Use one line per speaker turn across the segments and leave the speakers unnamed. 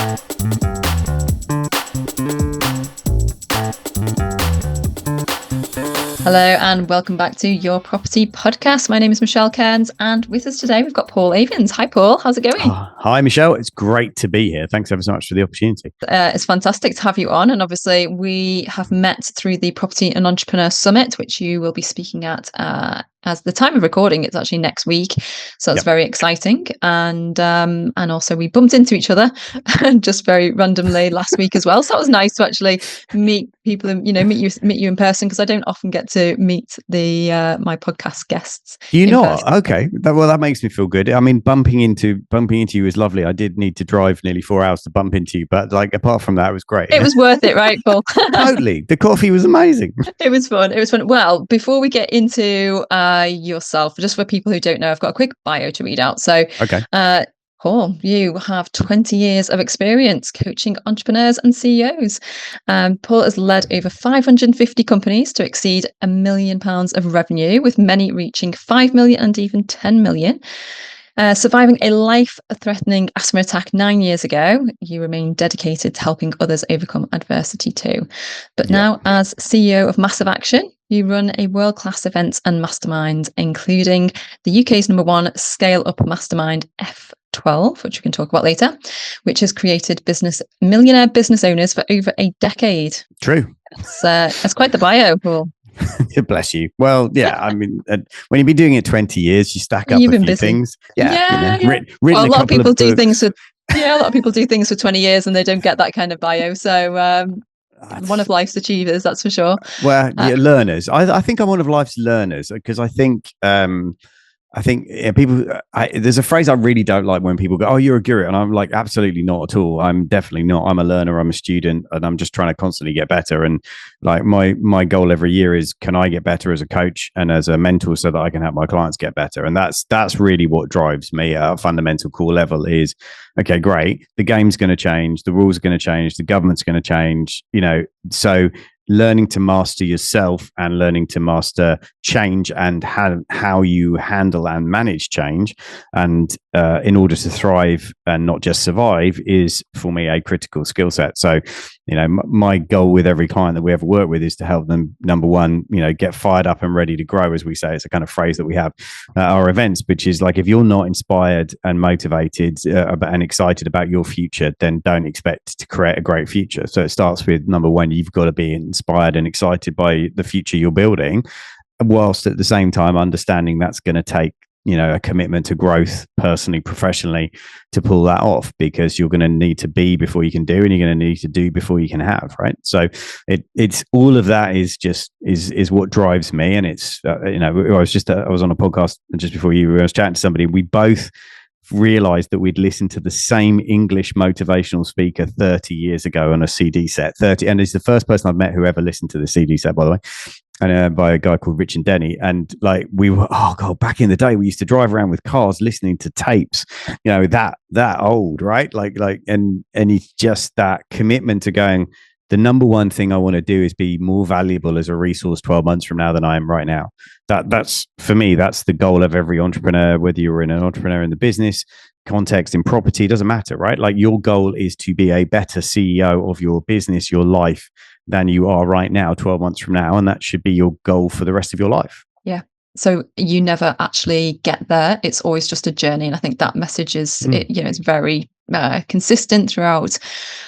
Hello and welcome back to Your Property Podcast. My name is Michelle Cairns, and with us today we've got Paul Avins. Hi Paul, how's it going?
Hi Michelle, it's great to be here. Thanks ever so much for the opportunity.
It's fantastic to have you on, and obviously we have met through the Property and Entrepreneur Summit, which you will be speaking at as the time of recording. It's actually next week, so it's very exciting. And also we bumped into each other just very randomly last week as well. So that was nice to actually meet people and meet you in person, because I don't often get to meet the my podcast guests.
You know, okay, that makes me feel good. I mean, bumping into you is lovely. I did need to drive nearly 4 hours to bump into you, but like apart from that, it was great.
It was worth it, right, Paul?
Totally. The coffee was amazing.
It was fun. Well, before we get into yourself, just for people who don't know, I've got a quick bio to read out. So,
okay.
Paul, you have 20 years of experience coaching entrepreneurs and CEOs. Paul has led over 550 companies to exceed £1 million of revenue, with many reaching 5 million and even 10 million. Surviving a life-threatening asthma attack 9 years ago, you remain dedicated to helping others overcome adversity too. But now, as CEO of Massive Action, you run a world-class events and masterminds, including the UK's #1 scale-up mastermind, F12, which we can talk about later, which has created millionaire business owners for over a decade.
True.
That's quite the bio, Paul.
Bless you. Well, yeah, I mean, when you've been doing it 20 years, you stack up a few things.
Yeah. Well, a lot of people do things for 20 years and they don't get that kind of bio. So one of life's achievers, that's for sure.
Well, learners. I think I'm one of life's learners, because I think people. There's a phrase I really don't like when people go, "Oh, you're a guru," and I'm like, absolutely not at all. I'm definitely not. I'm a learner. I'm a student, and I'm just trying to constantly get better. And like my goal every year is, can I get better as a coach and as a mentor so that I can help my clients get better? And that's really what drives me at a fundamental core level. Is okay, great. The game's going to change. The rules are going to change. The government's going to change. So learning to master yourself and learning to master change and how you handle and manage change, and in order to thrive and not just survive, is for me a critical skill set. So my goal with every client that we ever work with is to help them, number one, get fired up and ready to grow, as we say. It's a kind of phrase that we have at our events, which is like, if you're not inspired and motivated and excited about your future, then don't expect to create a great future. So it starts with, number one, you've got to be inspired and excited by the future you're building, whilst at the same time understanding that's going to take a commitment to growth personally, professionally, to pull that off, because you're going to need to be before you can do, and you're going to need to do before you can have, right? So it's all of that is what drives me. And it's I was on a podcast just before I was chatting to somebody. We both realized that we'd listened to the same English motivational speaker 30 years ago on a CD set. And he's the first person I've met who ever listened to the CD set, by the way, and by a guy called Rich and Denny. And like, we were, back in the day, we used to drive around with cars listening to tapes, that old, right? And it's just that commitment to going, the number one thing I want to do is be more valuable as a resource 12 months from now than I am right now. That's for me, that's the goal of every entrepreneur, whether you're an entrepreneur in the business context, in property, doesn't matter, right? Like, your goal is to be a better CEO of your business, your life, than you are right now 12 months from now. And that should be your goal for the rest of your life.
Yeah. So you never actually get there. It's always just a journey. And I think that message is, it's very consistent throughout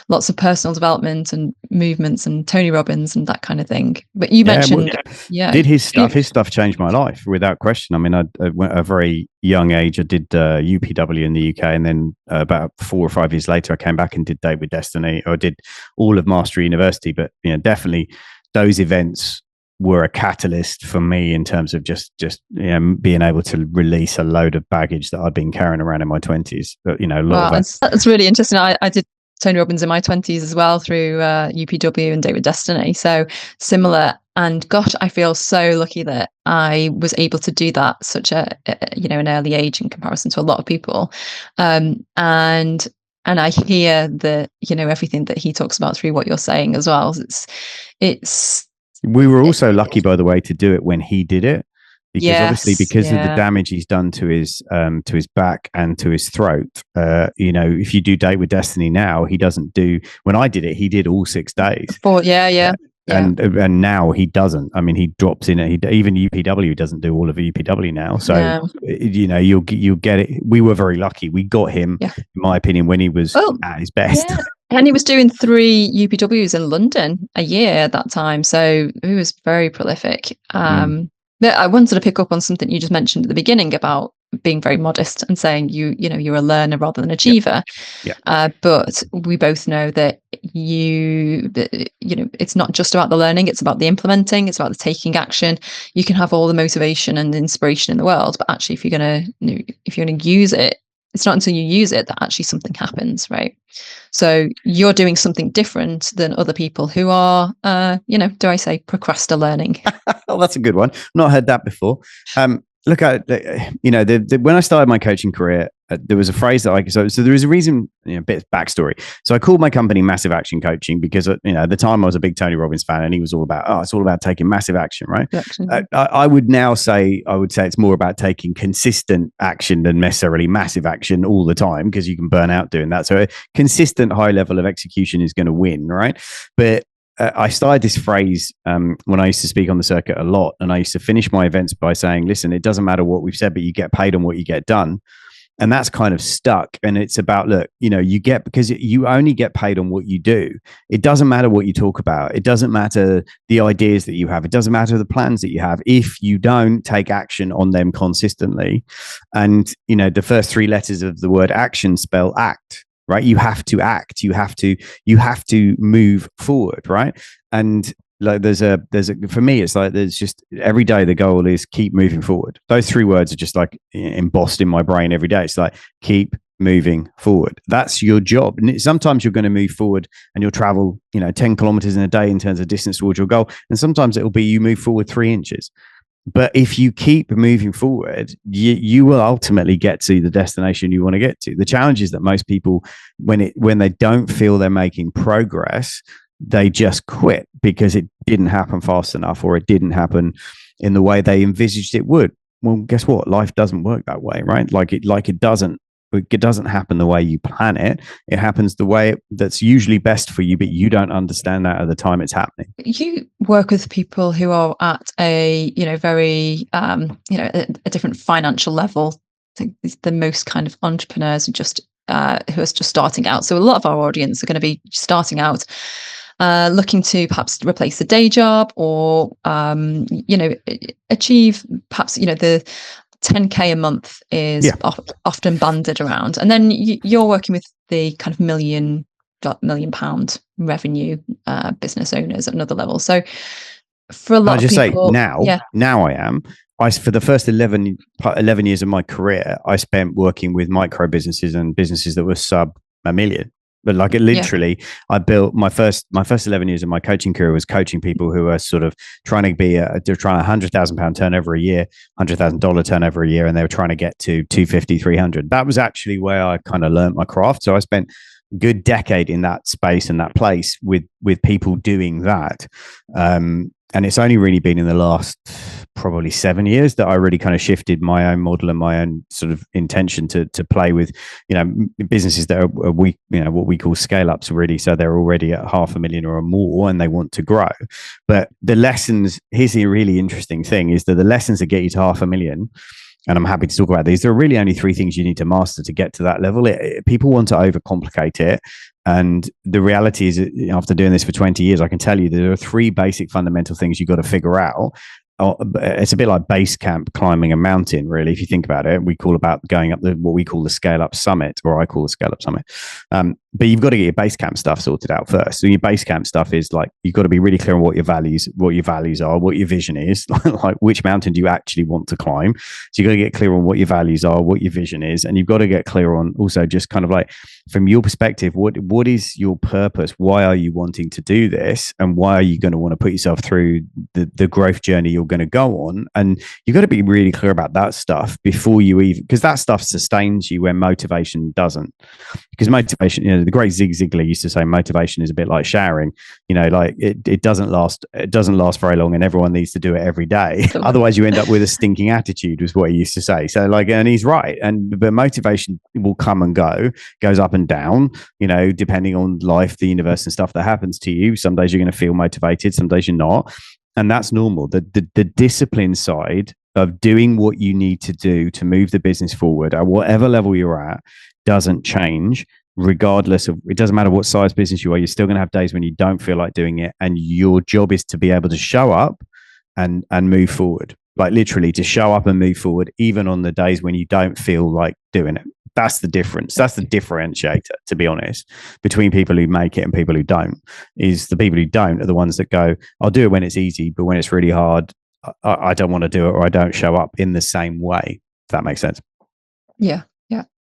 lots of personal development and movements and Tony Robbins and that kind of thing. But you mentioned,
did his stuff change my life without question. I mean, I went at a very young age. I did UPW in the UK, and then about 4 or 5 years later, I came back and did Date with Destiny, or did all of Mastery University. But definitely those events were a catalyst for me in terms of just being able to release a load of baggage that I'd been carrying around in my 20s.
That's really interesting. I did Tony Robbins in my 20s as well through UPW and Date with Destiny. So similar. And gosh, I feel so lucky that I was able to do that such an early age in comparison to a lot of people. And I hear everything that he talks about through what you're saying as well. We were
also lucky, by the way, to do it when he did it. because obviously
Yes.
because of the
Yeah.
damage he's done to his back and to his throat. If you do Date with Destiny now, he doesn't do. When I did it, he did all 6 days.
Yeah. Yeah. Yeah.
And now he doesn't. I mean, he drops in it. Even UPW doesn't do all of UPW now. So
No.
you'll get it. We were very lucky. We got him,
Yeah.
in my opinion, when he was
Well,
at his best.
yeah. And he was doing 3 UPWs in London a year at that time. So he was very prolific. But I wanted to pick up on something you just mentioned at the beginning about being very modest and saying you're a learner rather than achiever. But we both know that it's not just about the learning, it's about the implementing, it's about the taking action. You can have all the motivation and inspiration in the world, but actually if you're gonna use it, it's not until you use it that actually something happens, right? So you're doing something different than other people who are, do I say procrastinating?
Oh, that's a good one. Not heard that before. Look at when I started my coaching career, there was a phrase that so there was a reason, a bit of backstory. So I called my company Massive Action Coaching because at the time I was a big Tony Robbins fan, and he was all about it's all about taking massive action, right? I would say it's more about taking consistent action than necessarily massive action all the time, because you can burn out doing that. So a consistent high level of execution is going to win, right? But I started this phrase when I used to speak on the circuit a lot, and I used to finish my events by saying, listen, it doesn't matter what we've said, but you get paid on what you get done. And that's kind of stuck. And it's about, look, because you only get paid on what you do. It doesn't matter what you talk about. It doesn't matter the ideas that you have. It doesn't matter the plans that you have if you don't take action on them consistently. And, the first 3 letters of the word action spell act. Right, you have to act. You have to move forward. Right, and like for me, it's like there's just every day the goal is keep moving forward. Those 3 words are just like embossed in my brain every day. It's like keep moving forward. That's your job. And sometimes you're going to move forward and you'll travel 10 kilometers in a day in terms of distance towards your goal, and sometimes it'll be you move forward 3 inches. But if you keep moving forward, you will ultimately get to the destination you want to get to. The challenge is that most people, when they don't feel they're making progress, they just quit because it didn't happen fast enough, or it didn't happen in the way they envisaged it would. Well, guess what? Life doesn't work that way, right? It doesn't happen the way you plan it. It happens the way that's usually best for you, but you don't understand that at the time it's happening.
You work with people who are at a, very, a different financial level. I think the most kind of entrepreneurs who are just starting out. So a lot of our audience are going to be starting out, looking to perhaps replace the day job, or, achieve perhaps, the 10K a month is often banded around. And then you're working with the kind of £1 million revenue business owners at another level. So for a lot of people,
now I am. For the first 11 years of my career, I spent working with micro businesses and businesses that were sub $1 million. But I built my first 11 years of my coaching career was coaching people who are sort of trying to they're trying £100,000 turnover a year, $100,000 turnover a year, and they were trying to get to 250, 300. That was actually where I kind of learned my craft. So I spent a good decade in that space and that place with people doing that. And it's only really been in the last probably 7 years that I really kind of shifted my own model and my own sort of intention to play with, businesses that are what we call scale ups, really. So they're already at 500,000 or more and they want to grow. But the lessons, here's the really interesting thing, is that the lessons that get you to 500,000, and I'm happy to talk about these, there are really only 3 things you need to master to get to that level. People want to overcomplicate it. And the reality is, after doing this for 20 years, I can tell you there are 3 basic fundamental things you've got to figure out. It's a bit like base camp climbing a mountain, really. If you think about it, we call about going up what we call the scale up summit, or I call the scale up summit. But you've got to get your base camp stuff sorted out first. So your base camp stuff is like, you've got to be really clear on what your values are, what your vision is, like which mountain do you actually want to climb. So you've got to get clear on what your values are, what your vision is, and you've got to get clear on also just kind of like, from your perspective, what is your purpose? Why are you wanting to do this? And why are you going to want to put yourself through the growth journey you're going to go on? And you've got to be really clear about that stuff before you even, because that stuff sustains you when motivation doesn't. Because motivation, the great Zig Ziglar used to say motivation is a bit like showering. Like it doesn't last very long, and everyone needs to do it every day. Otherwise you end up with a stinking attitude, was what he used to say. So and he's right. But motivation will come and goes up and down, depending on life, the universe, and stuff that happens to you. Some days you're going to feel motivated, some days you're not, and that's normal. The discipline side of doing what you need to do to move the business forward at whatever level you're at doesn't change, regardless of, it doesn't matter what size business you are. You're still going to have days when you don't feel like doing it, and your job is to be able to show up and move forward, like literally to show up and move forward even on the days when you don't feel like doing it. That's the difference. That's the differentiator, to be honest, between people who make it and people who don't. Is the people who don't are the ones that go, I'll do it when it's easy, but when it's really hard, I don't want to do it, or I don't show up in the same way. If that makes sense.
Yeah.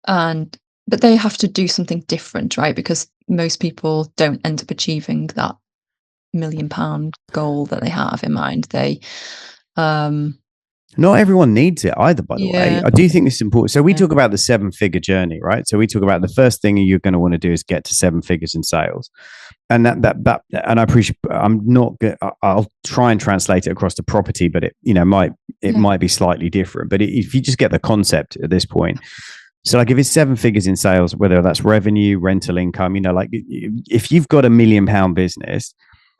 But they have to do something different, right? Because most people don't end up achieving that £1 million goal that they have in mind.
Not everyone needs it either, by the way. I do think this is important. So we talk about the 7-figure journey, right? So we talk about the first thing you're going to want to do is get to 7 figures in sales. And that and I appreciate, I'm not good. I'll try and translate it across to property, but it might be slightly different. But if you just get the concept at this point. So like if it's 7 figures in sales, whether that's revenue, rental income, like if you've got £1 million business,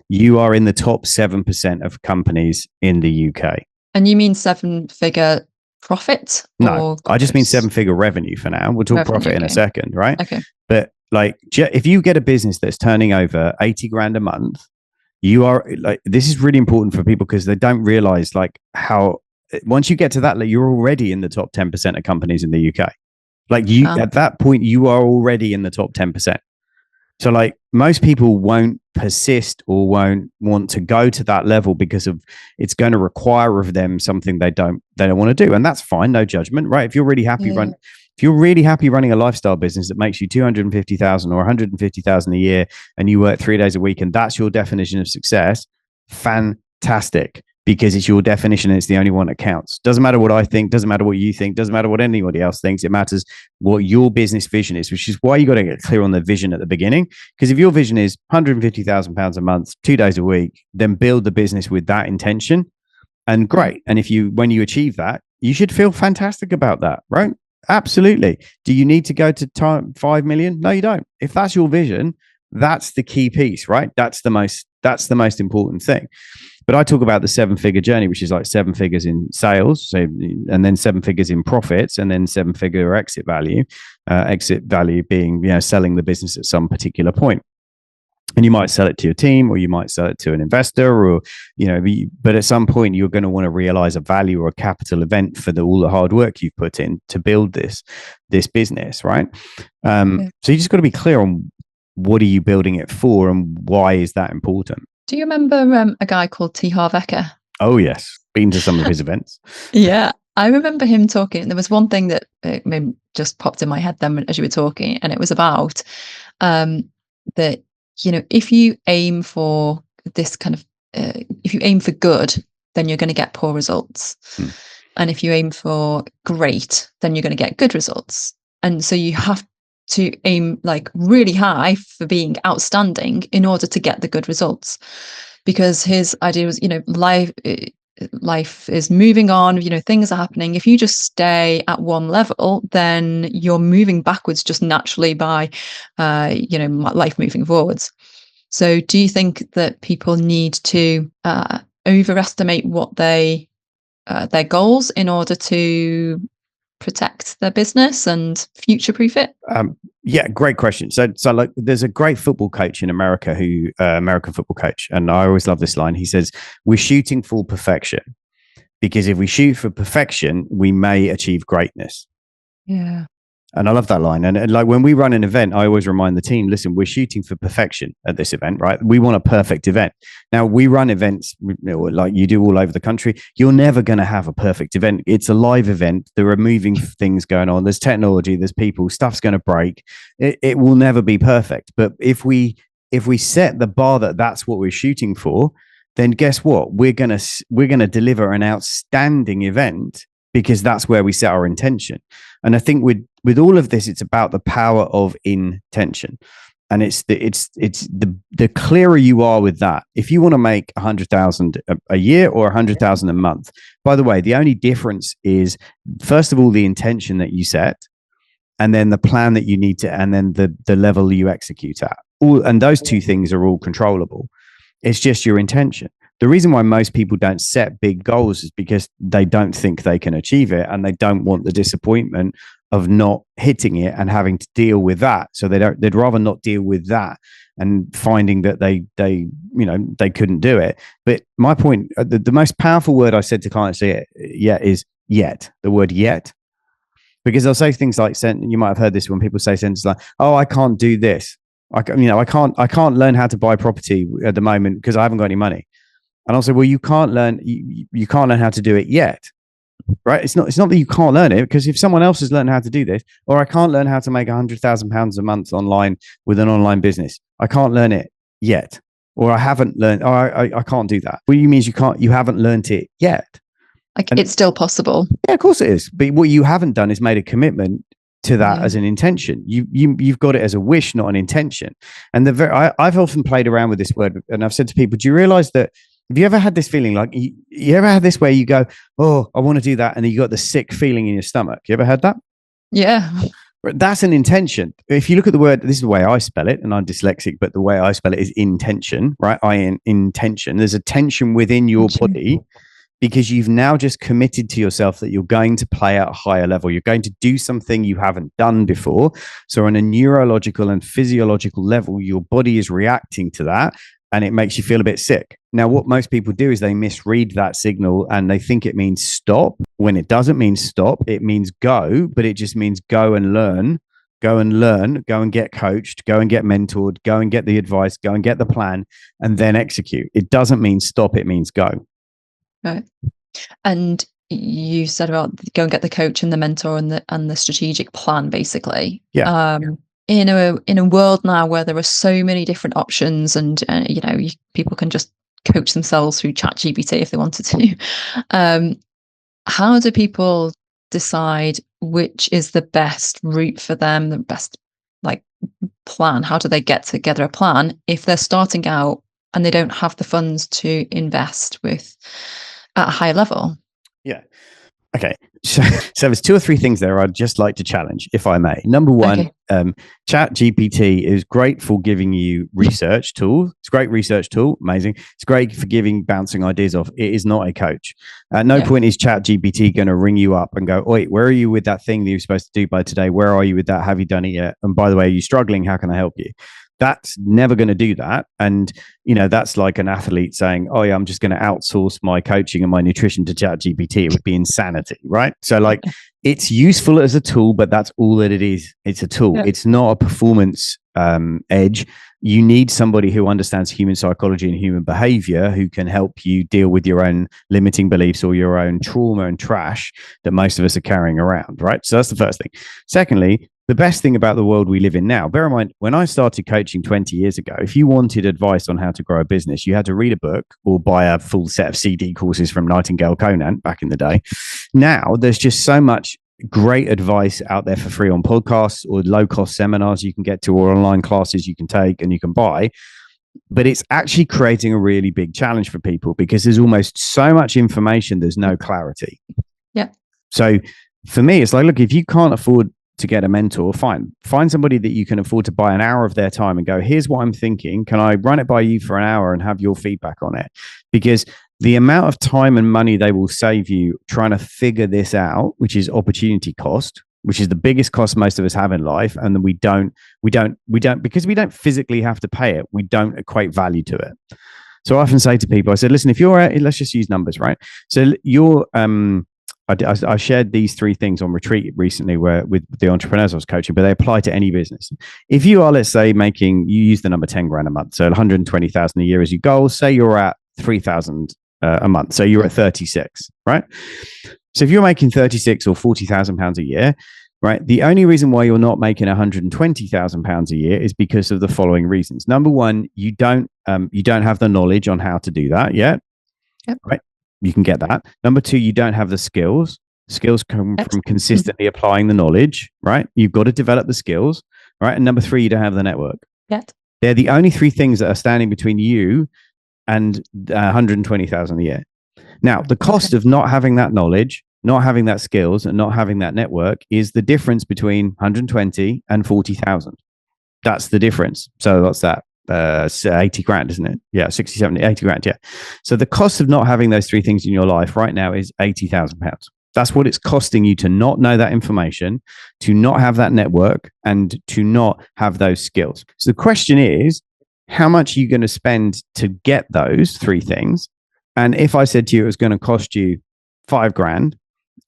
you are in the top 7% of companies in the UK.
And you mean 7-figure profit?
No, I just mean 7-figure revenue for now. We'll talk profit in a second, right?
Okay.
But like, if you get a business that's turning over 80 grand a month, you are like, this is really important for people because they don't realize like how, once you get to that, like, you're already in the top 10% of companies in the UK. Like at that point, you are already in the top 10%. So like most people won't persist or won't want to go to that level because of it's going to require of them something they don't want to do. And that's fine. No judgment, right? If you're really happy running a lifestyle business that makes you 250,000 or 150,000 a year and you work 3 days a week and that's your definition of success, fantastic. Because it's your definition and it's the only one that counts. Doesn't matter what I think, doesn't matter what you think, doesn't matter what anybody else thinks. It matters what your business vision is, which is why you got to get clear on the vision at the beginning. Because if your vision is £150,000 a month, 2 days a week, then build the business with that intention. And great. And when you achieve that, you should feel fantastic about that, right? Absolutely. Do you need to go to 5 million? No, you don't. If that's your vision, that's the key piece, right? That's the most important thing. But I talk about the 7-figure journey, which is like 7 figures in sales, and then 7 figures in profits, and then 7-figure exit value. Exit value being, selling the business at some particular point. And you might sell it to your team, or you might sell it to an investor, or but at some point you're going to want to realize a value or a capital event for all the hard work you've put in to build this business, right? So you just got to be clear on what are you building it for, and why is that important.
Do you remember a guy called T. Harv Eker?
Oh, yes. Been to some of his events.
Yeah. I remember him talking. There was one thing that maybe just popped in my head then as you were talking, and it was about that, if you aim for this kind of, if you aim for good, then you're going to get poor results. And if you aim for great, then you're going to get good results. And so you have to aim like really high for being outstanding in order to get the good results, because his idea was, life is moving on, things are happening. If you just stay at one level, then you're moving backwards just naturally by, life moving forwards. So do you think that people need to overestimate what their goals in order to protect their business and future-proof it?
Yeah, great question. So like, there's a great football coach in America American football coach, and I always love this line. He says, "We're shooting for perfection because if we shoot for perfection, we may achieve greatness."
Yeah.
And I love that line. And like when we run an event, I always remind the team, listen, we're shooting for perfection at this event, right? We want a perfect event. Now, we run events like you do all over the country. You're never going to have a perfect event. It's a live event. There are moving things going on. There's technology, there's people, stuff's going to break. It will never be perfect. But if we set the bar that's what we're shooting for, then guess what? We're going to deliver an outstanding event because that's where we set our intention. And I think with all of this, it's about the power of intention. And it's the clearer you are with that. If you want to make 100,000 a year or 100,000 a month, by the way, the only difference is, first of all, the intention that you set, and then the plan that you need to, and then the level you execute at. And those two things are all controllable. It's just your intention. The reason why most people don't set big goals is because they don't think they can achieve it, and they don't want the disappointment of not hitting it and having to deal with that. So they'd rather not deal with that and finding that they couldn't do it. But my point, the most powerful word I said to clients is yet. The word yet. Because they'll say things like, you might have heard this when people say sentences like, "Oh, I can't do this. I can't learn how to buy property at the moment because I haven't got any money." And I'll say, "Well, you can't learn how to do it yet, right? It's not that you can't learn it, because if someone else has learned how to do this, or I can't learn how to make £100,000 a month online with an online business, I can't learn it yet, or I haven't learned. Oh, I can't do that. What you means you haven't learned it yet."
Like, it's still possible.
Yeah, of course it is. But what you haven't done is made a commitment to that as an intention. You've got it as a wish, not an intention. And I've often played around with this word, and I've said to people, do you realize that, have you ever had this feeling, like you ever had this where you go, "Oh, I want to do that," and then you got the sick feeling in your stomach? You ever had that?
Yeah.
That's an intention. If you look at the word, this is the way I spell it, and I'm dyslexic, but the way I spell it is intention, right? Intention. There's a tension within your body, because you've now just committed to yourself that you're going to play at a higher level. You're going to do something you haven't done before. So on a neurological and physiological level, your body is reacting to that, and it makes you feel a bit sick. Now, what most people do is they misread that signal, and they think it means stop, when it doesn't mean stop. It means go, but it just means go and learn, go and get coached, go and get mentored, go and get the advice, go and get the plan, and then execute. It doesn't mean stop. It means go.
Right. And you said about go and get the coach and the mentor and the strategic plan, basically.
Yeah.
In a world now where there are so many different options, and people can just coach themselves through ChatGPT if they wanted to. How do people decide which is the best route for them, the best plan? How do they get together a plan if they're starting out and they don't have the funds to invest at a high level?
Yeah. Okay. So there's two or three things there I'd just like to challenge, if I may. Number one, Chat GPT is great for giving you research tools. It's a great research tool. Amazing. It's great for bouncing ideas off. It is not a coach. At no point is Chat GPT going to ring you up and go, "Oi, where are you with that thing that you're supposed to do by today? Where are you with that? Have you done it yet? And by the way, are you struggling? How can I help you?" That's never going to do that. And, that's like an athlete saying, "Oh yeah, I'm just going to outsource my coaching and my nutrition to ChatGPT." It would be insanity, right? So it's useful as a tool, but that's all that it is. It's a tool. Yeah. It's not a performance edge. You need somebody who understands human psychology and human behavior, who can help you deal with your own limiting beliefs or your own trauma and trash that most of us are carrying around, right? So that's the first thing. Secondly, the best thing about the world we live in now, bear in mind, when I started coaching 20 years ago, if you wanted advice on how to grow a business, you had to read a book or buy a full set of CD courses from Nightingale Conant back in the day. Now, there's just so much great advice out there for free on podcasts or low-cost seminars you can get to, or online classes you can take and you can buy. But it's actually creating a really big challenge for people, because there's almost so much information, there's no clarity.
Yeah.
So for me, it's like, look, if you can't afford to get a mentor, find somebody that you can afford to buy an hour of their time and go, "Here's what I'm thinking. Can I run it by you for an hour and have your feedback on it?" Because the amount of time and money they will save you trying to figure this out, which is opportunity cost, which is the biggest cost most of us have in life, and then we don't because we don't physically have to pay it, we don't equate value to it. So I often say to people, I said, listen, if you're let's just use numbers, right? So you're I shared these three things on retreat recently with the entrepreneurs I was coaching, but they apply to any business. If you are, let's say, you use the number 10 grand a month, so 120,000 a year as your goal, say you're at 3,000 a month, so you're at 36, right? So if you're making 36 or 40,000 pounds a year, right, the only reason why you're not making 120,000 pounds a year is because of the following reasons. Number one, you don't have the knowledge on how to do that yet.
Yep.
Right? You can get that. Number two, you don't have the skills. Skills come from consistently applying the knowledge, right? You've got to develop the skills, right? And number three, you don't have the network.
Yet.
They're the only three things that are standing between you and 120,000 a year. Now, the cost of not having that knowledge, not having that skills, and not having that network is the difference between 120 and 40,000. That's the difference. So what's that? 80 grand, isn't it? Yeah, 60, 70, 80 grand. Yeah. So the cost of not having those three things in your life right now is £80,000. That's what it's costing you to not know that information, to not have that network, and to not have those skills. So the question is, how much are you going to spend to get those three things? And if I said to you it was going to cost you £5,000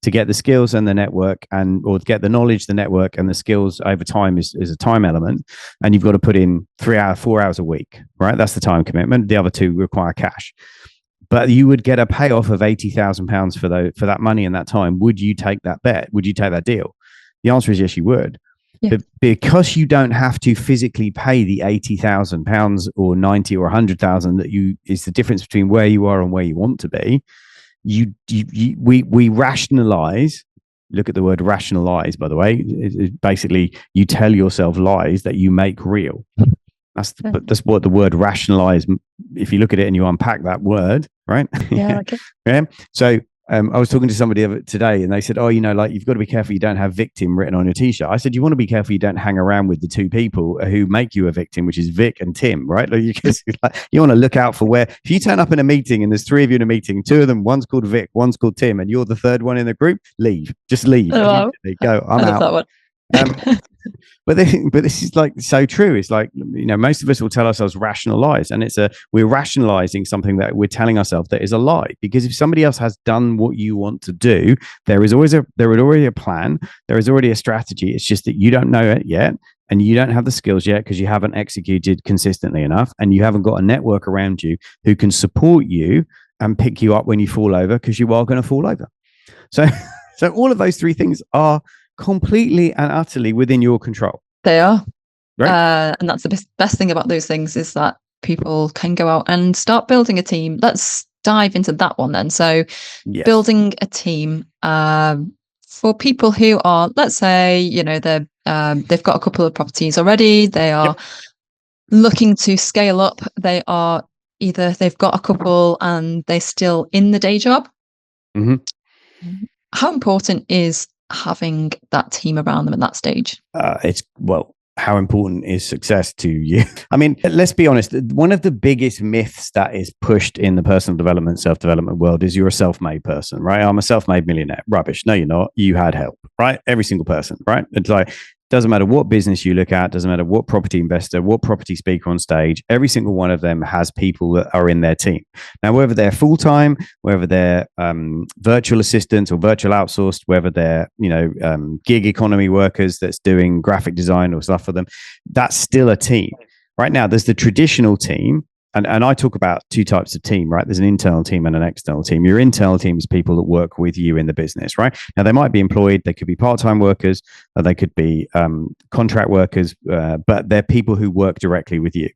to get the skills and the network, or to get the knowledge, the network, and the skills over time is a time element, and you've got to put in 4 hours a week, right? That's the time commitment. The other two require cash. But you would get a payoff of £80,000 for that money and that time. Would you take that bet? Would you take that deal? The answer is yes, you would. Yeah. But because you don't have to physically pay the £80,000 or 90 or 100,000 that is the difference between where you are and where you want to be. We rationalize. Look at the word rationalize, by the way. Basically, you tell yourself lies that you make real. That's what the word rationalize. If you look at it and you unpack that word, right?
Yeah. Okay.
Yeah. So I was talking to somebody today, and they said, "Oh, like you've got to be careful you don't have victim written on your t-shirt." I said, "You want to be careful you don't hang around with the two people who make you a victim, which is Vic and Tim, right? You want to look out for where if you turn up in a meeting and there's three of you in a meeting, two of them, one's called Vic, one's called Tim, and you're the third one in the group. Leave, just leave.
Oh, wow.
Go. I'm out." That one. But this is like so true. It's like, most of us will tell ourselves rational lies, and we're rationalizing something that we're telling ourselves that is a lie. Because if somebody else has done what you want to do, there is already a plan, there is already a strategy. It's just that you don't know it yet, and you don't have the skills yet because you haven't executed consistently enough, and you haven't got a network around you who can support you and pick you up when you fall over, because you are going to fall over. So all of those three things are completely and utterly within your control.
They are. Right. And that's the best thing about those things, is that people can go out and start building a team. Let's dive into that one then. So yes. Building a team for people who are, let's say, they've got a couple of properties already. They are looking to scale up. They are either they've got a couple and they're still in the day job. Mm-hmm. How important is having that team around them at that stage?
How important is success to you? I mean, let's be honest. One of the biggest myths that is pushed in the personal development, self-development world is you're a self-made person, right? I'm a self-made millionaire. Rubbish. No, you're not. You had help, right? Every single person, right? It's like, doesn't matter what business you look at, doesn't matter what property investor, what property speaker on stage, every single one of them has people that are in their team. Now, whether they're full-time, whether they're virtual assistants or virtual outsourced, whether they're, gig economy workers that's doing graphic design or stuff for them, that's still a team. Right now, there's the traditional team. And I talk about two types of team, right? There's an internal team and an external team. Your internal team is people that work with you in the business, right? Now, they might be employed. They could be part-time workers. They could be contract workers, but they're people who work directly with you.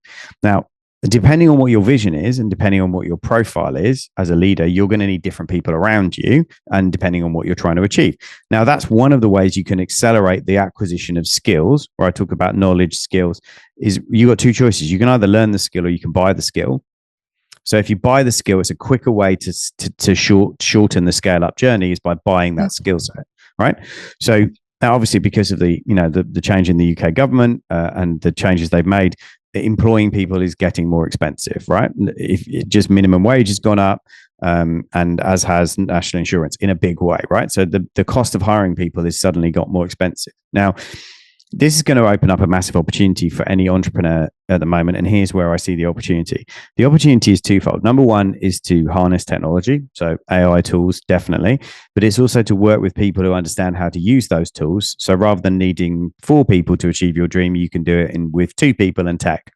Now, depending on what your vision is and depending on what your profile is as a leader, you're going to need different people around you, and depending on what you're trying to achieve. Now, that's one of the ways you can accelerate the acquisition of skills, where I talk about knowledge, skills, is you got two choices. You can either learn the skill or you can buy the skill. So if you buy the skill, it's a quicker way to shorten the scale up journey is by buying that skill set, right? So now, obviously, because of the change in the UK government and the changes they've made, employing people is getting more expensive, right? If just minimum wage has gone up, and as has national insurance in a big way, right? So the cost of hiring people has suddenly got more expensive. Now, this is going to open up a massive opportunity for any entrepreneur at the moment. And here's where I see the opportunity. The opportunity is twofold. Number one is to harness technology. So AI tools, definitely. But it's also to work with people who understand how to use those tools. So rather than needing 4 people to achieve your dream, you can do it with 2 people and tech.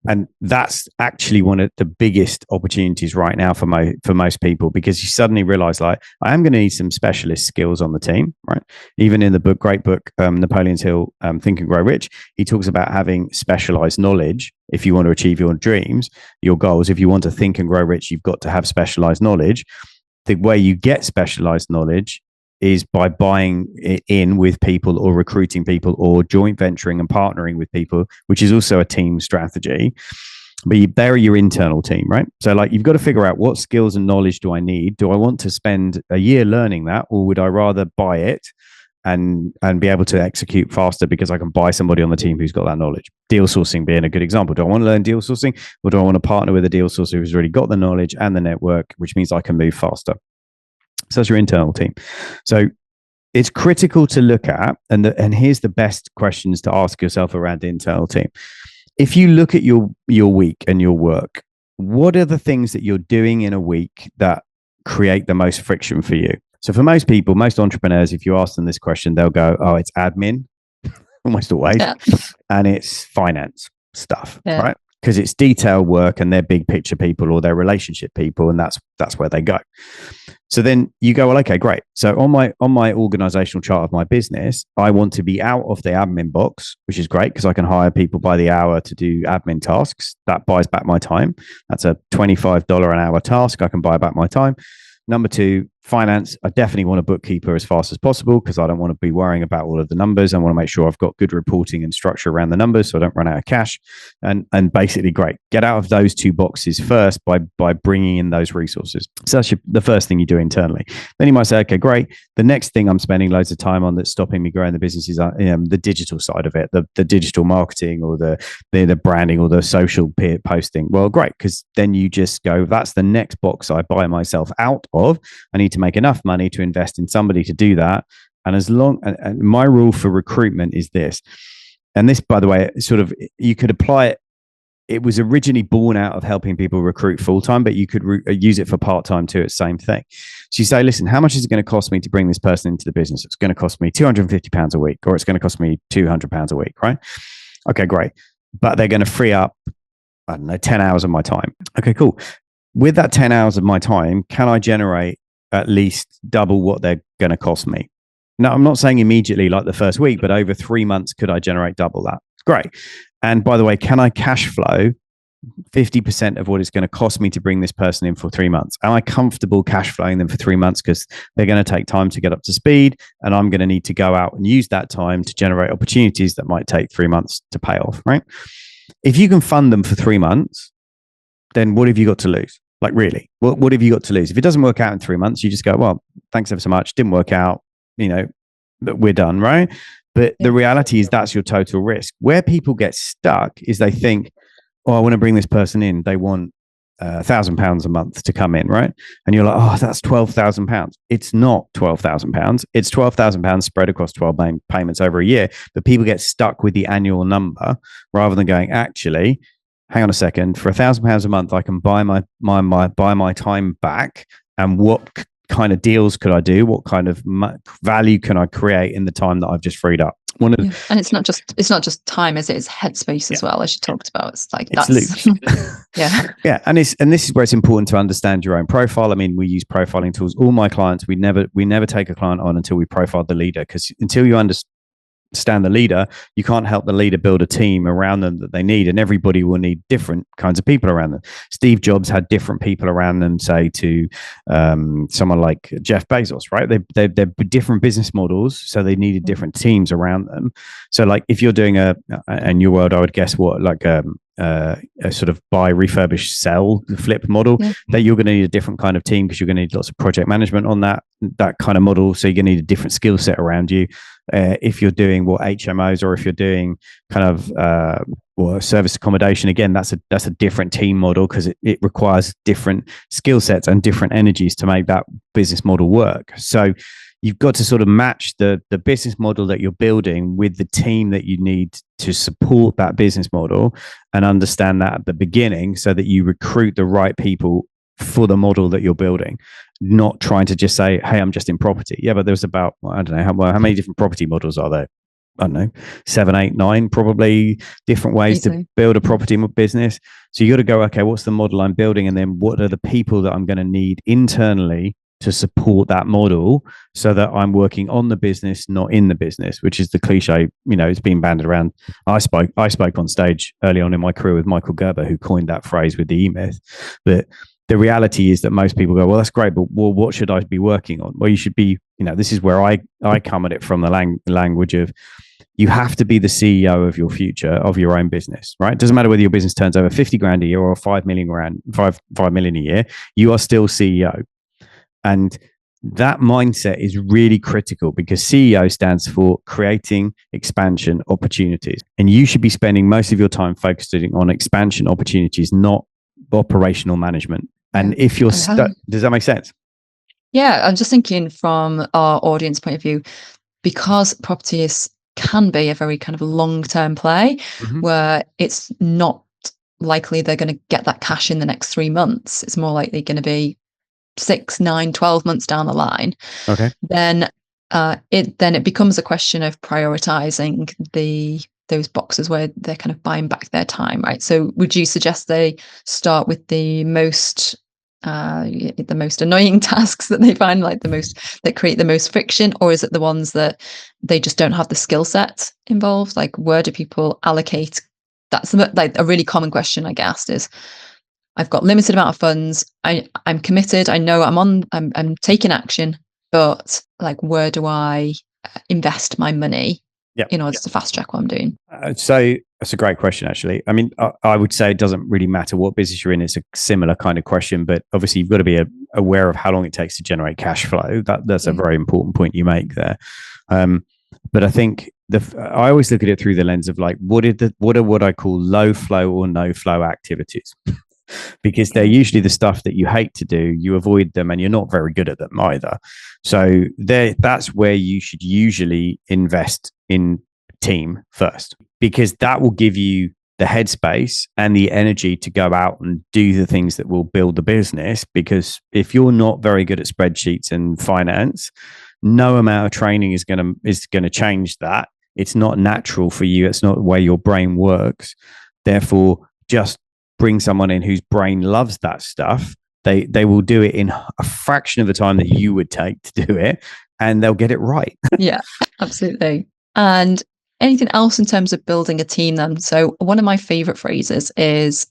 And that's actually one of the biggest opportunities right now for most people, because you suddenly realize, like, I am going to need some specialist skills on the team, right? Even in the book, great book, Napoleon's Hill, Think and Grow Rich, he talks about having specialized knowledge. If you want to achieve your dreams, your goals, if you want to think and grow rich, you've got to have specialized knowledge. The way you get specialized knowledge is by buying it in with people or recruiting people or joint venturing and partnering with people, which is also a team strategy. But they're your internal team, right? So like you've got to figure out what skills and knowledge do I need? Do I want to spend a year learning that, or would I rather buy it and be able to execute faster because I can buy somebody on the team who's got that knowledge? Deal sourcing being a good example. Do I want to learn deal sourcing, or do I want to partner with a deal sourcer who's already got the knowledge and the network, which means I can move faster? So that's your internal team. So it's critical to look at, and here's the best questions to ask yourself around the internal team. If you look at your week and your work, what are the things that you're doing in a week that create the most friction for you? So for most people, most entrepreneurs, if you ask them this question, they'll go, oh, it's admin, almost always, and it's finance stuff, right? Because it's detail work and they're big picture people or they're relationship people, and that's where they go. So then you go, well, okay, great. So on my organizational chart of my business, I want to be out of the admin box, which is great because I can hire people by the hour to do admin tasks. That buys back my time. That's a $25 an hour task. I can buy back my time. Number two, finance. I definitely want a bookkeeper as fast as possible because I don't want to be worrying about all of the numbers. I want to make sure I've got good reporting and structure around the numbers so I don't run out of cash. And basically, great. Get out of those two boxes first by bringing in those resources. So that's the first thing you do internally. Then you might say, okay, great. The next thing I'm spending loads of time on that's stopping me growing the business is the digital side of it, the digital marketing or the branding or the social peer posting. Well, great, because then you just go, that's the next box I buy myself out of. I need to make enough money to invest in somebody to do that. And and my rule for recruitment is this, and this, by the way, sort of, you could apply it. It was originally born out of helping people recruit full-time, but you could use it for part-time too. It's the same thing. So you say, listen, how much is it going to cost me to bring this person into the business? It's going to cost me £250 a week, or it's going to cost me £200 a week, right? Okay, great. But they're going to free up, I don't know, 10 hours of my time. Okay, cool. With that 10 hours of my time, can I generate at least double what they're going to cost me? Now, I'm not saying immediately like the first week, but over 3 months, could I generate double that? Great. And by the way, can I cash flow 50% of what it's going to cost me to bring this person in for 3 months? Am I comfortable cash flowing them for 3 months? Because they're going to take time to get up to speed, and I'm going to need to go out and use that time to generate opportunities that might take 3 months to pay off, right? If you can fund them for 3 months, then what have you got to lose? Like, really, what have you got to lose? If it doesn't work out in 3 months, you just go, well, thanks ever so much. Didn't work out, we're done, right? But the reality is that's your total risk. Where people get stuck is they think, oh, I want to bring this person in. They want £1,000 a month to come in, right? And you're like, oh, that's £12,000. It's not £12,000. It's £12,000 spread across 12 payments over a year. But people get stuck with the annual number rather than going, actually, hang on a second, for £1,000 a month, I can buy my time back. And what kind of deals could I do? What kind of value can I create in the time that I've just freed up?
And it's not just time, is it? It's headspace as well, as you talked about. It's like that's
yeah. And this is where it's important to understand your own profile. I mean, we use profiling tools. All my clients, we never take a client on until we profile the leader, because until you understand the leader, you can't help the leader build a team around them that they need, and everybody will need different kinds of people around them. Steve Jobs had different people around them, say, to someone like Jeff Bezos, right? They're different business models, so they needed different teams around them. So like if you're doing in your world, I would guess a sort of buy, refurbish, sell, flip model, that you're going to need a different kind of team, because you're going to need lots of project management on that kind of model. So you're going to need a different skill set around you. If you're doing HMOs, or if you're doing kind of service accommodation, again, that's a different team model, because it requires different skill sets and different energies to make that business model work. So you've got to sort of match the business model that you're building with the team that you need to support that business model, and understand that at the beginning, so that you recruit the right people for the model that you're building, not trying to just say, hey, I'm just in property. Yeah, but there's about, I don't know, how many different property models are there? I don't know, 7, 8, 9, probably different ways to build a property business. So you got to go, okay, what's the model I'm building? And then what are the people that I'm going to need internally to support that model, so that I'm working on the business, not in the business, which is the cliche, it's been banded around. I spoke on stage early on in my career with Michael Gerber, who coined that phrase with the E-Myth. But the reality is that most people go, well, that's great, but well, what should I be working on? Well, you should be, this is where I come at it from the language of, you have to be the CEO of your future, of your own business, right? It doesn't matter whether your business turns over 50 grand a year or 5 million a year, you are still CEO. And that mindset is really critical, because CEO stands for creating expansion opportunities. And you should be spending most of your time focusing on expansion opportunities, not operational management. And if you're stuck, does that make sense?
Yeah, I'm just thinking from our audience point of view, because properties can be a very kind of long-term play, where it's not likely they're going to get that cash in the next 3 months. It's more likely going to be 6, 9, 12 months down the line.
Okay.
Then it becomes a question of prioritizing those boxes where they're kind of buying back their time, right? So would you suggest they start with the most annoying tasks that they find, like that create the most friction, or is it the ones that they just don't have the skill set involved? Like, where do people allocate? That's like a really common question I get asked is, I've got limited amount of funds, I'm committed, I know I'm taking action, but like, where do I invest my money in order to fast track what I'm doing?
So that's a great question, actually. I mean, I would say it doesn't really matter what business you're in. It's a similar kind of question, but obviously you've got to be aware of how long it takes to generate cash flow. That's a very important point you make there. But I think I always look at it through the lens of like, what are what I call low flow or no flow activities. Because they're usually the stuff that you hate to do, you avoid them, and you're not very good at them either. So that's where you should usually invest in team first, because that will give you the headspace and the energy to go out and do the things that will build the business. Because if you're not very good at spreadsheets and finance, no amount of training is going to change that. It's not natural for you. It's not the way your brain works. Therefore, just bring someone in whose brain loves that stuff. They will do it in a fraction of the time that you would take to do it, and they'll get it right.
Yeah, absolutely. And anything else in terms of building a team then? So one of my favorite phrases is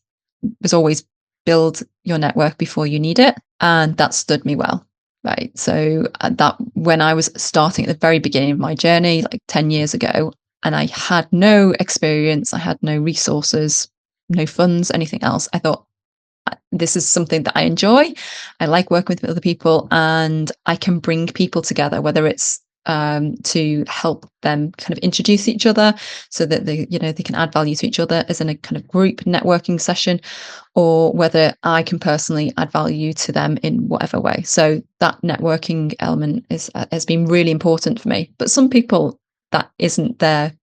always build your network before you need it. And that stood me well. Right. So that when I was starting at the very beginning of my journey, like 10 years ago, and I had no experience, I had no resources, no funds, anything else, I thought, this is something that I enjoy. I like working with other people, and I can bring people together, whether it's to help them kind of introduce each other so that they can add value to each other as in a kind of group networking session, or whether I can personally add value to them in whatever way. So that networking element has been really important for me. But some people, that isn't their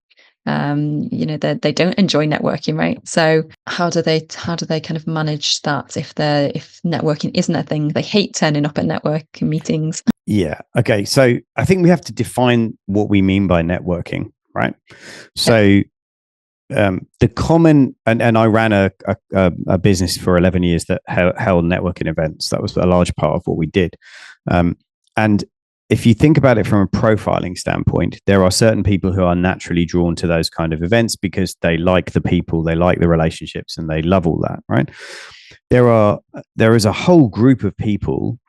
they don't enjoy networking, right? So how do they kind of manage that if networking isn't a thing? They hate turning up at networking meetings.
Yeah. Okay. So I think we have to define what we mean by networking, right? So the common, and I ran a business for 11 years that held networking events. That was a large part of what we did. And if you think about it from a profiling standpoint, there are certain people who are naturally drawn to those kind of events because they like the people, they like the relationships, and they love all that, right? There is a whole group of people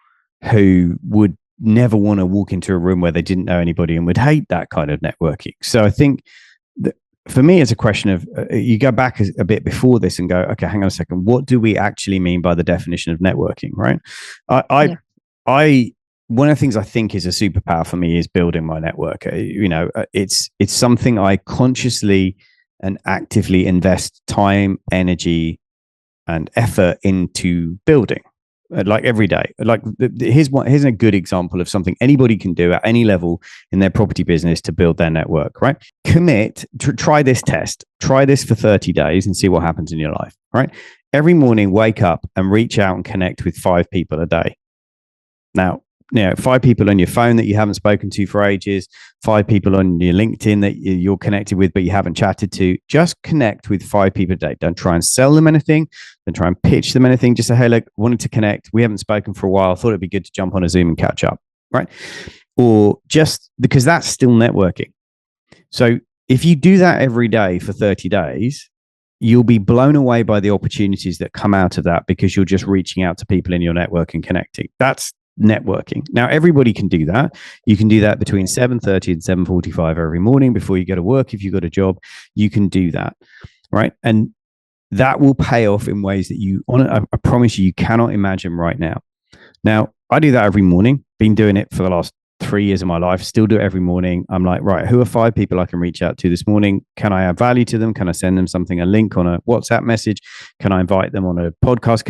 who would never want to walk into a room where they didn't know anybody and would hate that kind of networking. So I think that for me, it's a question of you go back a bit before this and go, okay, hang on a second. What do we actually mean by the definition of networking, right? One of the things I think is a superpower for me is building my network. It's something I consciously and actively invest time, energy, and effort into building, like every day. Like here's a good example of something anybody can do at any level in their property business to build their network, right? Commit to try this test, try this for 30 days and see what happens in your life, right? Every morning, wake up and reach out and connect with 5 people a day. Now, 5 people on your phone that you haven't spoken to for ages, 5 people on your LinkedIn that you're connected with but you haven't chatted to. Just connect with 5 people a day. Don't try and sell them anything. Don't try and pitch them anything. Just say, hey, look, wanted to connect. We haven't spoken for a while. Thought it'd be good to jump on a Zoom and catch up, right? Or just because that's still networking. So if you do that every day for 30 days, you'll be blown away by the opportunities that come out of that, because you're just reaching out to people in your network and connecting. That's networking. Now, everybody can do that. You can do that between 7:30 and 7:45 every morning before you go to work. If you've got a job, you can do that, right? And that will pay off in ways that I promise you cannot imagine right now. Now, I do that every morning. Been doing it for the last 3 years of my life, still do it every morning. I'm like, right, who are 5 people I can reach out to this morning? Can I add value to them? Can I send them something, a link on a WhatsApp message? Can I invite them on a podcast?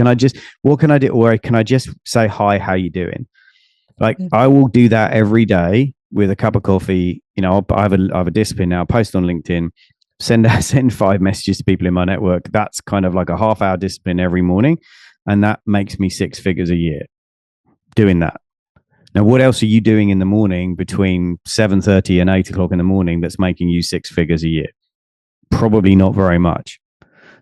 What can I do? Or can I just say, hi, how you doing? Like, I will do that every day with a cup of coffee. I have a discipline now, post on LinkedIn, send 5 messages to people in my network. That's kind of like a half-hour discipline every morning. And that makes me 6 figures a year doing that. Now, what else are you doing in the morning between 7:30 and 8 o'clock in the morning that's making you 6 figures a year? Probably not very much.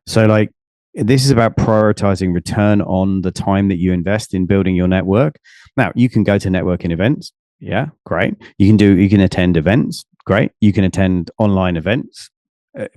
So, like, this is about prioritizing return on the time that you invest in building your network. Now, you can go to networking events. Yeah, great. You can attend events. Great. You can attend online events.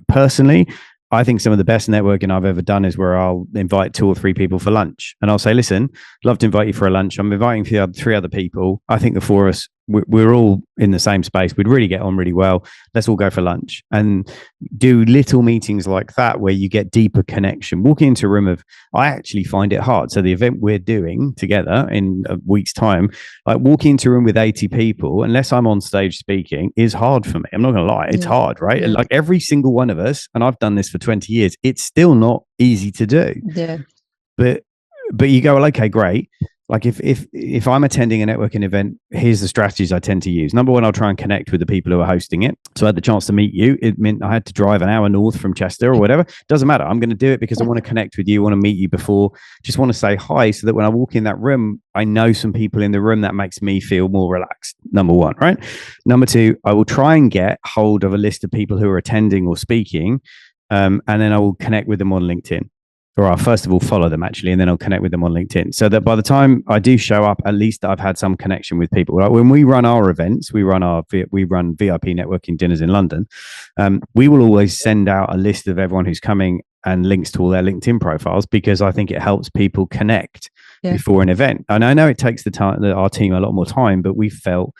Personally, I think some of the best networking I've ever done is where I'll invite 2 or 3 people for lunch, and I'll say, listen, love to invite you for a lunch. I'm inviting 3 other people. I think the 4 of us, we're all in the same space. We'd really get on really well. Let's all go for lunch, and do little meetings like that where you get deeper connection. Walking into a room I actually find it hard. So the event we're doing together in a week's time, like walking into a room with 80 people, unless I'm on stage speaking, is hard for me. I'm not going to lie. It's hard, right? Yeah. Like every single one of us, and I've done this for 20 years, it's still not easy to do.
Yeah.
But you go, well, okay, great. Like if I'm attending a networking event, here's the strategies I tend to use. Number one, I'll try and connect with the people who are hosting it. So I had the chance to meet you. It meant I had to drive an hour north from Chester or whatever. Doesn't matter. I'm going to do it because I want to connect with you, want to meet you before, just want to say hi, so that when I walk in that room, I know some people in the room. That makes me feel more relaxed. Number one, right? Number two, I will try and get hold of a list of people who are attending or speaking, and then I will connect with them on LinkedIn. Or I'll first of all follow them, actually, and then I'll connect with them on LinkedIn, so that by the time I do show up, at least I've had some connection with people. Like when we run our events, we run VIP networking dinners in London. We will always send out a list of everyone who's coming and links to all their LinkedIn profiles, because I think it helps people connect before an event. And I know it takes our team a lot more time, but we felt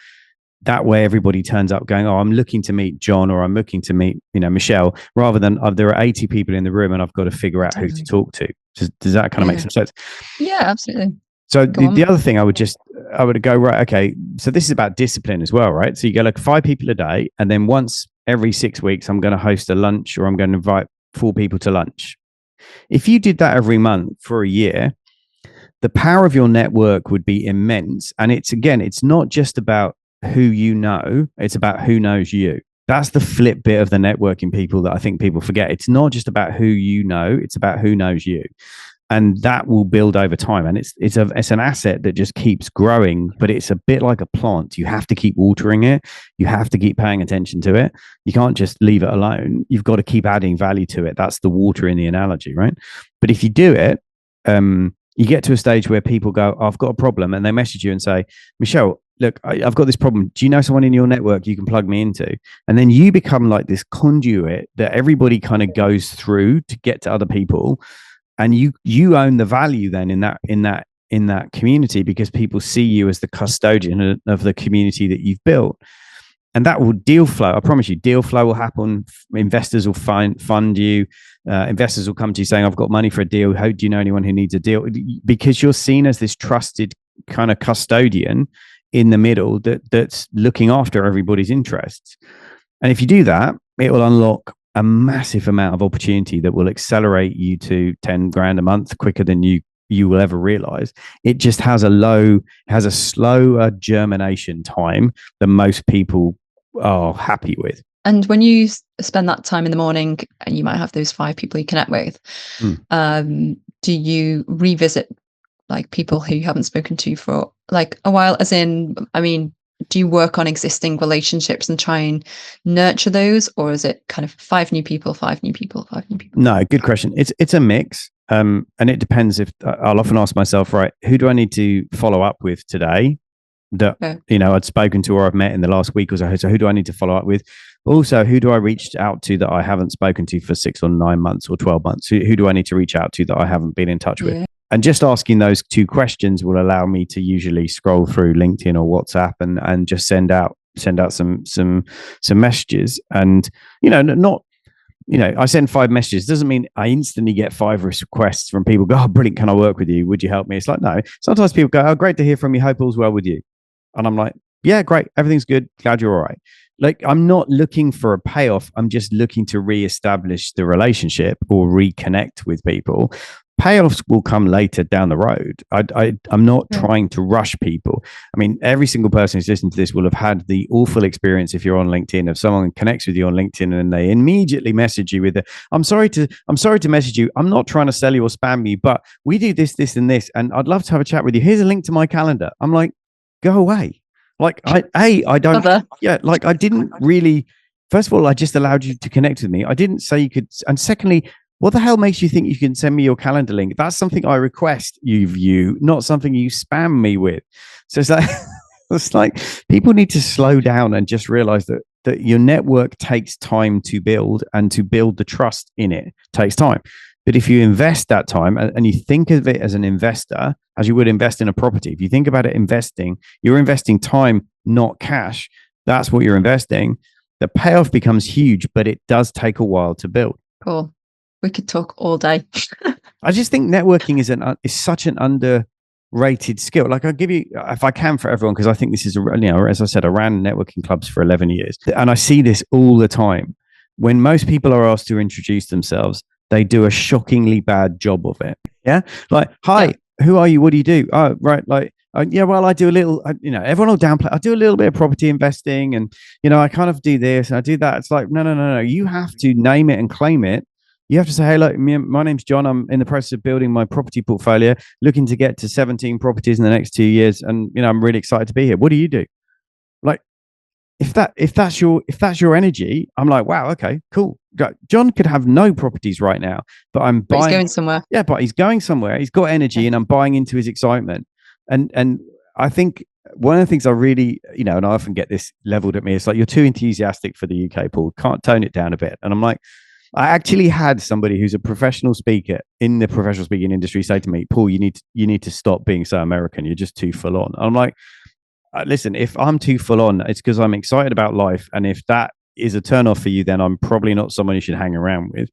that way everybody turns up going, oh, I'm looking to meet John, or I'm looking to meet, Michelle, rather than there are 80 people in the room and I've got to figure out who to talk to. Does that kind of make some sense?
Yeah, absolutely.
So the other thing I would go, right, okay, so this is about discipline as well, right? So you go like 5 people a day, and then once every 6 weeks, I'm going to host a lunch, or I'm going to invite 4 people to lunch. If you did that every month for a year, the power of your network would be immense. And it's not just about who you know, it's about who knows you. That's the flip bit of the networking people that I think people forget. It's not just about who you know, it's about who knows you. And that will build over time. And it's an asset that just keeps growing, but it's a bit like a plant. You have to keep watering it. You have to keep paying attention to it. You can't just leave it alone. You've got to keep adding value to it. That's the water in the analogy, right? But if you do it, you get to a stage where people go, oh, I've got a problem. And they message you and say, Michelle, look, I've got this problem. Do you know someone in your network you can plug me into? And then you become like this conduit that everybody kind of goes through to get to other people. And you own the value then in that community, because people see you as the custodian of the community that you've built. And that will deal flow. I promise you, deal flow will happen. Investors will fund you. Investors will come to you saying, I've got money for a deal. How do you know anyone who needs a deal? Because you're seen as this trusted kind of custodian in the middle that's looking after everybody's interests. And if you do that, it will unlock a massive amount of opportunity that will accelerate you to 10 grand a month quicker than you will ever realize. It just has a slower germination time than most people are happy with.
And when you spend that time in the morning, and you might have those 5 people you connect with, do you revisit like people who you haven't spoken to for like a while? As in, I mean, do you work on existing relationships and try and nurture those, or is it kind of 5 new people, 5 new people, 5 new people?
No, good question. It's a mix. And it depends. If I'll often ask myself, right, who do I need to follow up with today that I'd spoken to or I've met in the last week or so? So who do I need to follow up with? Also, who do I reach out to that I haven't spoken to for 6 or 9 months or 12 months? Who do I need to reach out to that I haven't been in touch with? And just asking those 2 questions will allow me to usually scroll through LinkedIn or WhatsApp and just send out some messages. And not I send 5 messages. Doesn't mean I instantly get 5 requests from people. Go, oh, brilliant! Can I work with you? Would you help me? It's like, no. Sometimes people go, oh, great to hear from you. Hope all's well with you. And I'm like, yeah, great. Everything's good. Glad you're all right. Like, I'm not looking for a payoff. I'm just looking to reestablish the relationship or reconnect with people. Payoffs will come later down the road. I'm not trying to rush people. I mean, every single person who's listening to this will have had the awful experience, if you're on LinkedIn, if someone connects with you on LinkedIn and they immediately message you with I'm sorry to message you. I'm not trying to sell you or spam you, but we do this, and this, and I'd love to have a chat with you. Here's a link to my calendar. I'm like, go away. Like, I don't, like, I didn't really, first of all, I just allowed you to connect with me. I didn't say you could. And secondly, what the hell makes you think you can send me your calendar link? That's something I request you view, not something you spam me with. So it's like people need to slow down and just realize that your network takes time to build, and to build the trust in it takes time. But if you invest that time and you think of it as an investor, as you would invest in a property, if you think about it investing, you're investing time, not cash. That's what you're investing. The payoff becomes huge, but it does take a while to build.
Cool. We could talk all day.
I just think networking is such an underrated skill. Like, I'll give you, if I can, for everyone, because I think this is, as I said, I ran networking clubs for 11 years. And I see this all the time. When most people are asked to introduce themselves, they do a shockingly bad job of it. Yeah. Like, hi, who are you? What do you do? Oh, right. Like, yeah, well, I do a little, everyone will downplay. I do a little bit of property investing, and, I kind of do this and I do that. It's like, no. You have to name it and claim it. You have to say, hey, look, my name's John. I'm in the process of building my property portfolio, looking to get to 17 properties in the next 2 years. And, I'm really excited to be here. What do you do? Like, if that's your energy, I'm like, wow, okay, cool. John could have no properties right now, but he's
going somewhere.
Yeah, but he's going somewhere. He's got energy, and I'm buying into his excitement. And I think one of the things I really, and I often get this leveled at me, it's like, you're too enthusiastic for the UK, Paul. Can't tone it down a bit. And I'm like, I actually had somebody who's a professional speaker in the professional speaking industry say to me, Paul, you need to stop being so American. You're just too full on. I'm like, listen, if I'm too full on, it's because I'm excited about life. And if that is a turn off for you, then I'm probably not someone you should hang around with.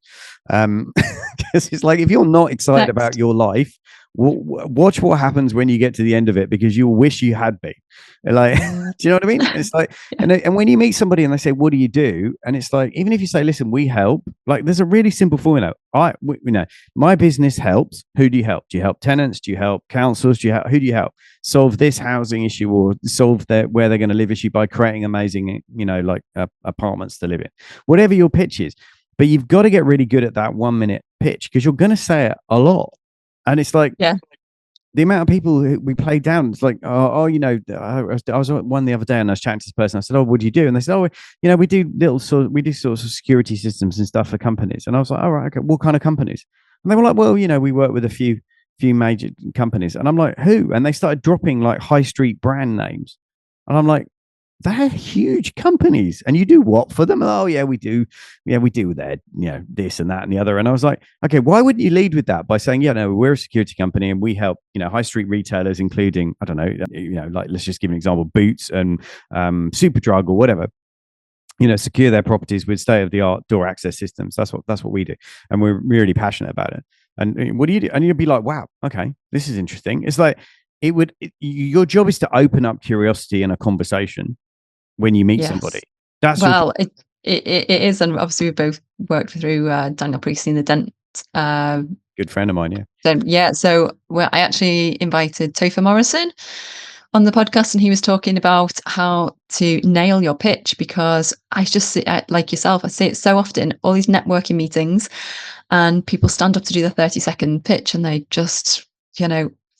Because it's like, if you're not excited about your life, watch what happens when you get to the end of it, because you'll wish you had been. Like, do you know what I mean? It's like, and when you meet somebody and they say, what do you do? And it's like, even if you say, listen, we help, like, there's a really simple formula. My business helps. Who do you help? Do you help tenants? Do you help councils? Who do you help solve this housing issue, or solve where they're going to live issue by creating amazing, apartments to live in? Whatever your pitch is. But you've got to get really good at that 1 minute pitch, because you're going to say it a lot. And it's like, the amount of people who we play down, it's like, I was one the other day and I was chatting to this person. I said, oh, what do you do? And they said, oh, we do sorts of security systems and stuff for companies. And I was like, all right, okay, what kind of companies? And they were like, well, we work with a few major companies. And I'm like, who? And they started dropping like high street brand names. And I'm like, they're huge companies, and you do what for them? Oh yeah, we do. Yeah, we do their, this and that and the other. And I was like, okay, why wouldn't you lead with that by saying, we're a security company and we help, high street retailers, including, I don't know, like, let's just give an example, Boots and Superdrug or whatever, secure their properties with state-of-the-art door access systems. That's what we do, and we're really passionate about it. And what do you do? And you'd be like, wow, okay, this is interesting. It's like, your job is to open up curiosity in a conversation when you meet somebody.
It is, and obviously we both worked through Daniel Priestley in the Dent.
Good friend of mine,
So I actually invited Topher Morrison on the podcast, and he was talking about how to nail your pitch, because I just see, like yourself, I see it so often, all these networking meetings, and people stand up to do the 30-second pitch and they just,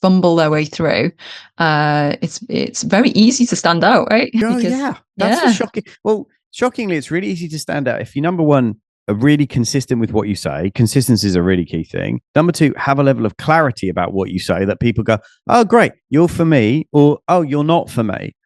fumble their way through. It's very easy to stand out, right?
Oh, that's shocking. Well, shockingly, it's really easy to stand out if you, number one, are really consistent with what you say. Consistency is a really key thing. Number two, have a level of clarity about what you say that people go, oh, great, you're for me, or oh, you're not for me.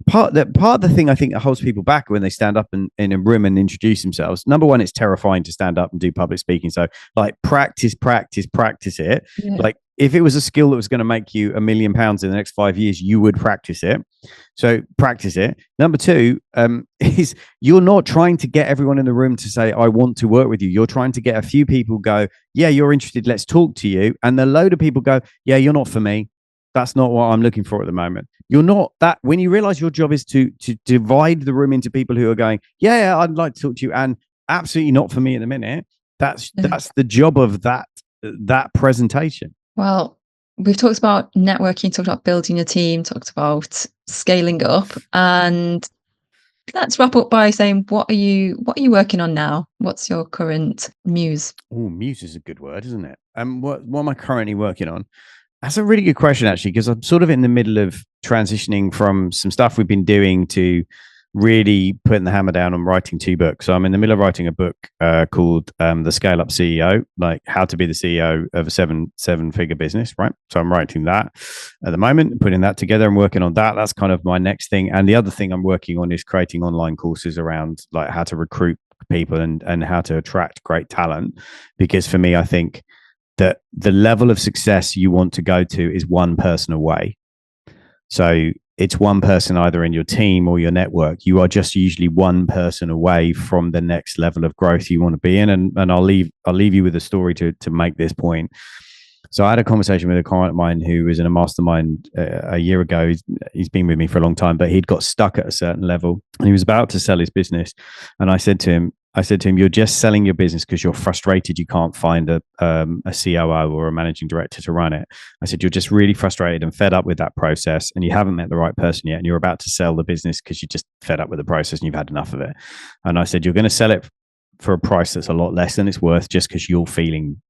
part of the thing I think that holds people back when they stand up in a room and introduce themselves. Number one, it's terrifying to stand up and do public speaking. So like practice it.
Yeah.
Like if it was a skill that was going to make you £1 million in the next 5 years, you would practice it. So practice it. Number two, is you're not trying to get everyone in the room to say, I want to work with you. You're trying to get a few people go, yeah, you're interested. Let's talk to you. And a load of people go, yeah, you're not for me. That's not what I'm looking for at the moment. You're not that. When you realize your job is to divide the room into people who are going, yeah, I'd like to talk to you, and absolutely not for me at the minute. That's the job of that presentation.
Well, we've talked about networking, talked about building a team, talked about scaling up, and let's wrap up by saying, what are you working on now? What's your current muse?
Oh, muse is a good word, isn't it? What am I currently working on? That's a really good question, actually, because I'm sort of in the middle of transitioning from some stuff we've been doing to really putting the hammer down on writing 2 books. So I'm in the middle of writing a book called The Scale Up CEO, like how to be the CEO of a seven-figure business, right? So I'm writing that at the moment, putting that together and working on that. That's kind of my next thing. And the other thing I'm working on is creating online courses around like how to recruit people and how to attract great talent. Because for me, I think that the level of success you want to go to is one person away. So it's one person either in your team or your network. You are just usually one person away from the next level of growth you want to be in. And I'll leave you with a story to make this point. So I had a conversation with a client of mine who was in a mastermind a year ago. He's been with me for a long time, but he'd got stuck at a certain level and he was about to sell his business. And I said to him, you're just selling your business because you're frustrated you can't find a COO or a managing director to run it. I said, you're just really frustrated and fed up with that process and you haven't met the right person yet. And you're about to sell the business because you're just fed up with the process and you've had enough of it. And I said, you're going to sell it for a price that's a lot less than it's worth just because you're feeling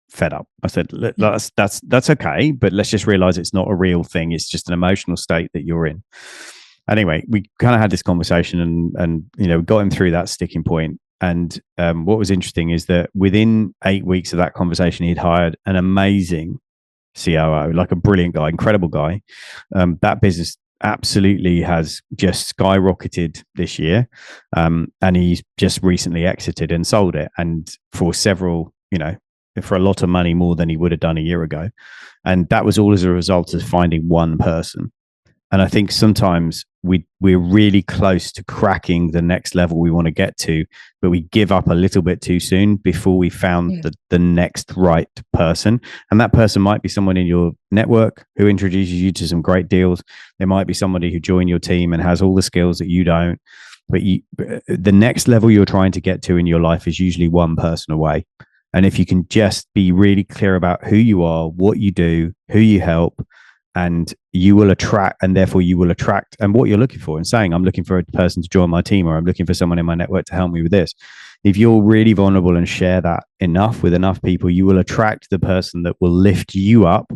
fed up. I said, that's okay, but let's just realize it's not a real thing. It's just an emotional state that you're in. Anyway, we kind of had this conversation and got him through that sticking point. And what was interesting is that within 8 weeks of that conversation, he'd hired an amazing COO, like a brilliant guy, incredible guy. That business absolutely has just skyrocketed this year. And he's just recently exited and sold it. And for for a lot of money more than he would have done a year ago. And that was all as a result of finding one person. And I think sometimes we're really close to cracking the next level we want to get to, but we give up a little bit too soon before we found the next right person. And that person might be someone in your network who introduces you to some great deals. There might be somebody who joined your team and has all the skills that you don't. But the next level you're trying to get to in your life is usually one person away. And if you can just be really clear about who you are, what you do, who you help, and you will attract, and therefore you will attract, and what you're looking for, and saying, I'm looking for a person to join my team, or I'm looking for someone in my network to help me with this. If you're really vulnerable and share that enough with enough people, you will attract the person that will lift you up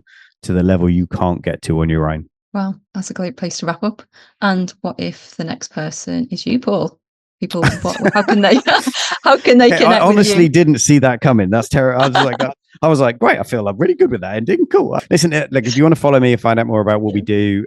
to the level you can't get to on your own.
Well, that's a great place to wrap up. And what if the next person is you, Paul? People, how can they connect?
I honestly didn't see that coming. That's terrible. I was like, great. I feel I'm really good with that ending. Cool. Listen, like if you want to follow me and find out more about what we do,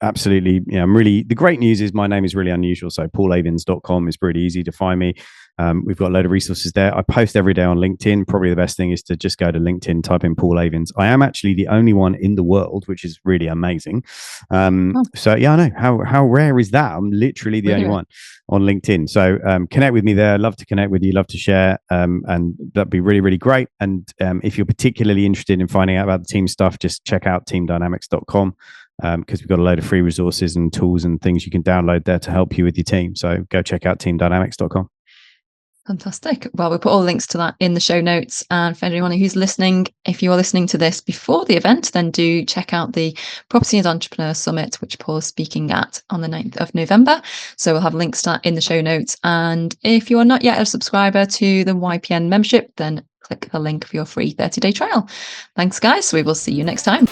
absolutely. The great news is my name is really unusual. So paulavins.com is pretty easy to find me. We've got a load of resources there. I post every day on LinkedIn. Probably the best thing is to just go to LinkedIn, type in Paul Avins. I am actually the only one in the world, which is really amazing. So yeah, I know how rare is that? I'm literally the only one on LinkedIn. So connect with me there. Love to connect with you. Love to share. And that'd be really, really great. And if you're particularly interested in finding out about the team stuff, just check out teamdynamics.com. Because we've got a load of free resources and tools and things you can download there to help you with your team. So go check out teamdynamics.com.
Fantastic. Well, we'll put all the links to that in the show notes. And for anyone who's listening, if you are listening to this before the event, then do check out the Property and Entrepreneur Summit, which Paul's speaking at on the 9th of November. So we'll have links to that in the show notes. And if you are not yet a subscriber to the YPN membership, then click the link for your free 30-day trial. Thanks, guys. We will see you next time.